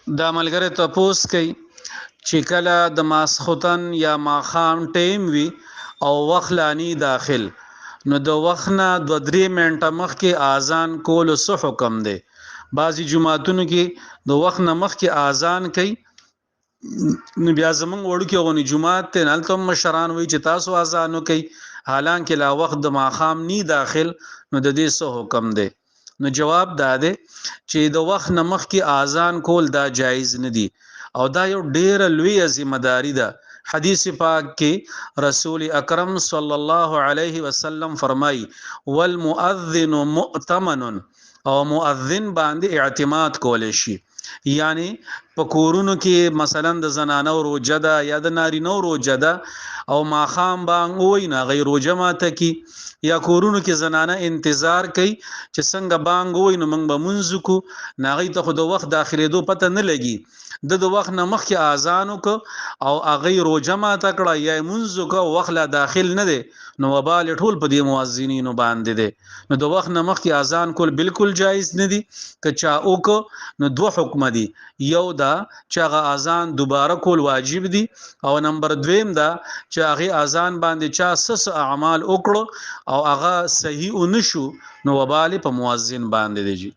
دا ملګری تپوس کوي چې کله د ماسختن یا ماخام ټیم وي او وخت لانی داخل نو د وخت نه 2-3 منټه مخکې اذان کول څه حکم دی. بعضی جمعاتونو کې د وخت نه مخکې اذان کوي، نو بیا زمونږ وړو کې غونې جمعات ته نلته مشران وي چې تاسو اذان کوي، حالانکه لا وخت د ماخام نی داخل، نو د دې څه حکم دی؟ نو جواب دا دی چې د وخت نه مخکې اذان کول دا جایز نه دی او دا یو ډیره لوی ذمہ داری ده. حدیث پاک کې رسول اکرم صلی الله علیه وسلم فرمای والمؤذن مؤتمن، او مؤذن باندې اعتماد کول شي. یعنی په کورونو کې مثلا د زنانو روجه ده یا د نارینو روجه ده او ماخام بانګ وای نه غیر روجه ماته کی، یا کورونو کې زنانه انتظار کوي چې څنګه بانګ وای نو موږ به منځ کو، ناغي ته خو د وخت داخلي دو پته نه لګي، د وخت نه مخکې اذان وک او اغه روجه ماته کړه یا منځ کو وخت لا داخل نه دی، نو وبال ټول په دې مؤذنینو باندې دی. نو د وخت نه مخکې اذان کول بالکل جایز نه دی. کچا اوک نو دوه حکم دي، یو دا چې هغه اذان دوباره کول واجب دي، او نمبر دویم دا چې هغه اذان باندې چا سس اعمال وکړو او هغه صحیح ونشو نو وبال په مؤذن باندې دی.